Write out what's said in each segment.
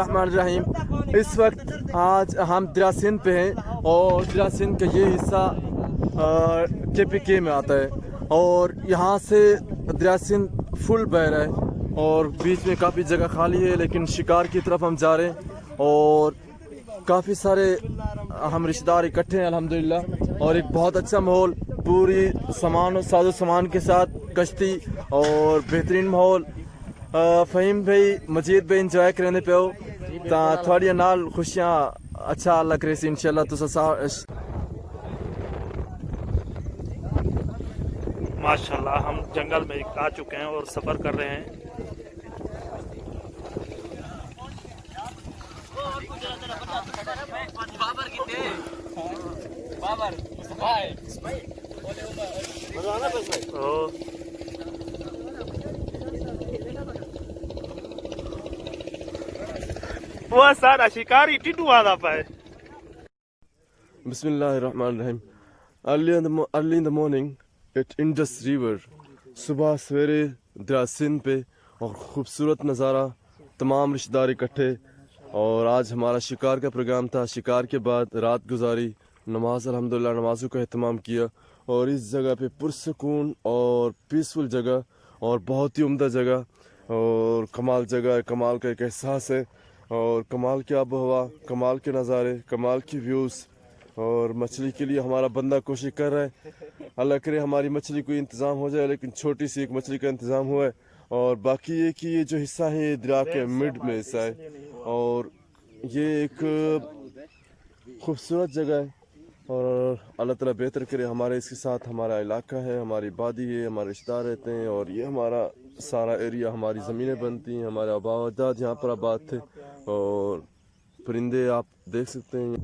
रहमान रहीम। इस वक्त आज हम दरिया सिंध पे हैं और दरिया सिंध का ये हिस्सा KPK में आता है और यहाँ से दरिया सिंध फुल बह रहा है और बीच में काफ़ी जगह खाली है, लेकिन शिकार की तरफ हम जा रहे हैं और काफ़ी सारे हम रिश्तेदार इकट्ठे हैं अल्हम्दुलिल्लाह और एक बहुत अच्छा माहौल, पूरी सामान साजो सामान के साथ कश्ती और बेहतरीन माहौल। फहीम भाई मजीद भाई इंजॉय करने पे हो थोड़ी नाल खुशियाँ अच्छा लग रही सी इंशाल्लाह। तो माशाल्लाह हम जंगल में आ चुके हैं और सफ़र कर रहे हैं। वो सारा शिकारी टिड्डू आदा पाए। बिस्मिल्लाहिर्रहमानिर्रहीम। Early in the morning at Indus River, सुबह सवेरे दरिया सिंध पे और ख़ूबसूरत नज़ारा, तमाम रिश्तेदार इकट्ठे और आज हमारा शिकार का प्रोग्राम था। शिकार के बाद रात गुजारी, नमाज अल्हम्दुलिल्लाह नमाज़ों का एहतमाम किया और इस जगह पे पुरसकून और पीसफुल जगह और बहुत ही उम्दा जगह और कमाल जगह है, कमाल का एक एहसास है और कमाल की आबो हवा, कमाल के नज़ारे, कमाल की व्यूज़। और मछली के लिए हमारा बंदा कोशिश कर रहा है, अल्लाह करे हमारी मछली कोई इंतज़ाम हो जाए, लेकिन छोटी सी एक मछली का इंतज़ाम हुआ है। और बाकी ये कि ये जो हिस्सा है ये दरिया के मिड में हिस्सा है और ये एक खूबसूरत जगह है और अल्लाह ताला बेहतर करे हमारे इसके साथ हमारा इलाका है, हमारी बादी है, हमारे रिश्तेदार रहते हैं और ये हमारा सारा एरिया, हमारी ज़मीनें बनती हैं, हमारे आबा व अजदाद यहाँ पर आबाद थे और परिंदे आप देख सकते हैं।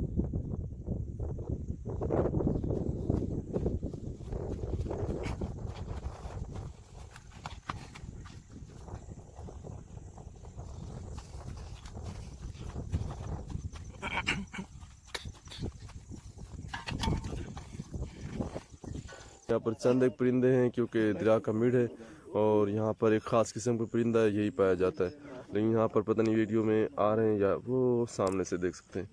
यहाँ पर चंद एक परिंदे हैं क्योंकि दरिया का मिड है और यहाँ पर एक ख़ास किस्म का परिंदा है, यही पाया जाता है, लेकिन यहाँ पर पता नहीं वीडियो में आ रहे हैं या वो सामने से देख सकते हैं।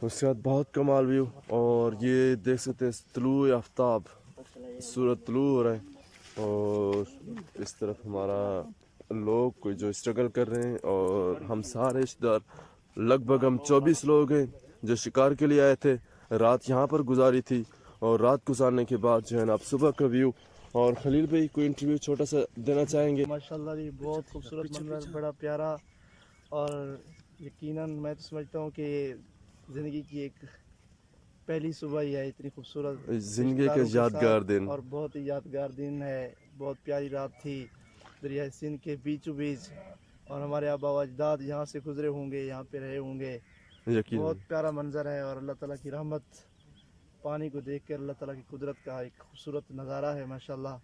उसके बाद बहुत कमाल व्यू और ये देख सकते हैं तुलू आफ्ताब, सूरज तुलू हो रहा है और इस तरफ हमारा लोग कोई जो स्ट्रगल कर रहे हैं और हम सारे रिश्तेदार लगभग हम 24 लोग हैं जो शिकार के लिए आए थे। रात यहाँ पर गुजारी थी और रात गुजारने के बाद जो है ना आप सुबह का व्यू। और खलील भाई कोई इंटरव्यू छोटा सा देना चाहेंगे? माशाल्लाह जी बहुत खूबसूरत मंजर, बड़ा प्यारा और यकीनन मैं तो समझता हूँ कि ज़िंदगी की एक पहली सुबह ही है, इतनी खूबसूरत ज़िंदगी के यादगार दिन और बहुत ही यादगार दिन है। बहुत प्यारी रात थी दरिया सिंध के बीचों बीच और हमारे आबा व अजदाद यहाँ से गुजरे होंगे, यहाँ पे रहे होंगे। बहुत प्यारा मंजर है और अल्लाह ताला की रहमत, पानी को देख कर अल्लाह ताला की कुदरत का एक खूबसूरत नज़ारा है माशाल्लाह।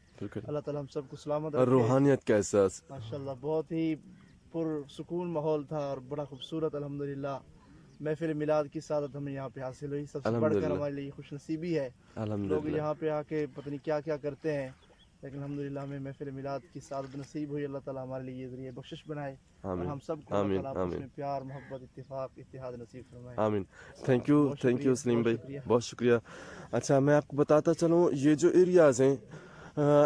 अल्लाह ताला हम सबको सलामत रखे। रूहानियत का एहसास माशाल्लाह बहुत ही पुरसुकून माहौल था और बड़ा खूबसूरत अल्हम्दुलिल्लाह महफिल मिलाद की सादत हमें यहाँ पे हासिल हुई। सबसे बढ़कर हमारे लिए खुशनसीबी है। लोग यहाँ पे आके पता नहीं क्या क्या करते हैं, लेकिन अल्हम्दुलिल्लाह हमें महफिल मिलाद की सादत नसीब हुई। अल्लाह ताला हमारे लिए ये ज़रिए बख्शिश बनाए और हम सबको आपस में प्यार मोहब्बत इत्तेफाक इत्तेहाद नसीब फरमाए। आमीन। थैंक यू सलीम भाई, बहुत शुक्रिया। अच्छा मैं आपको बताता चलूँ ये जो एरियाज़ हैं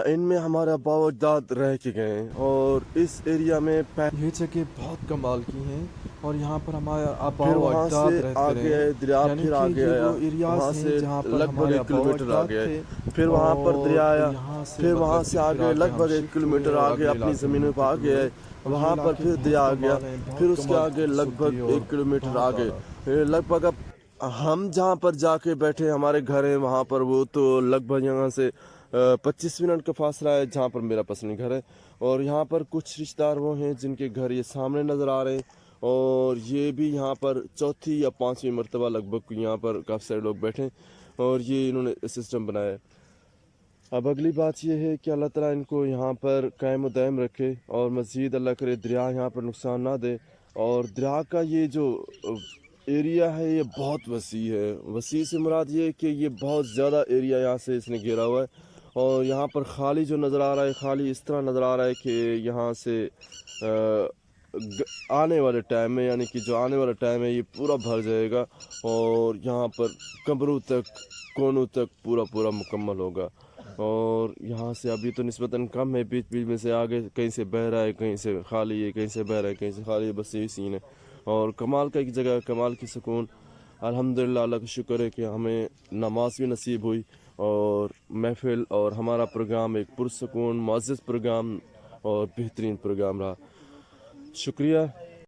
इनमें हमारे आबा व अजदाद रह के गए हैं और इस एरिया में ये जगह बहुत कमाल की हैं और यहाँ पर हमारे आबा व अजदाद रहते रहे। दरिया फिर आ गया वहाँ से लगभग 1 किलोमीटर आ गया है, फिर वहाँ पर दरिया आया, फिर वहाँ से आगे लगभग 1 किलोमीटर आगे अपनी ज़मीनों पर आ गया है, वहाँ पर फिर दरिया आ गया, फिर उसके आगे लगभग 1 किलोमीटर आगे लगभग अब हम जहाँ पर जाके बैठे हमारे घर हैं वहाँ पर वो तो लगभग यहाँ से 25 मिनट का फासला है जहाँ पर मेरा पसंद घर है। और यहाँ पर कुछ रिश्तेदार वो हैं जिनके घर ये सामने नज़र आ रहे हैं और ये भी यहाँ पर चौथी या 5वीं मरतबा लगभग यहाँ पर काफ़ी सारे लोग बैठे हैं और ये इन्होंने सिस्टम बनाया है। अब अगली बात ये है कि अल्लाह ताला इनको यहाँ पर कायम व दायम रखे और मज़ीद अल्लाह करे दरिया यहाँ पर नुकसान ना दे। और दरिया का ये जो एरिया है ये बहुत वसी है, वसी से मुराद ये है कि ये बहुत ज़्यादा एरिया यहाँ से इसने घेरा हुआ है और यहाँ पर खाली जो नज़र आ रहा है, खाली इस तरह नज़र आ रहा है कि यहाँ से आने वाले टाइम में, यानी कि जो आने वाला टाइम है, ये पूरा भर जाएगा और यहाँ पर कब्रों तक, कोनों तक पूरा मुकम्मल होगा। और यहाँ से अभी तो निस्बतन कम है, बीच बीच में से आगे कहीं से बह रहा है, कहीं से खाली है, कहीं से बह रहा है, कहीं से खाली है, बस यही सीन है। और कमाल का एक जगह, कमाल की सुकून। अल्हम्दुलिल्लाह, अल्लाह का शुक्र है कि हमें नमाज भी नसीब हुई और महफिल और हमारा प्रोग्राम एक पुरसुकून मुअज़्ज़ज़ प्रोग्राम और बेहतरीन प्रोग्राम रहा। शुक्रिया।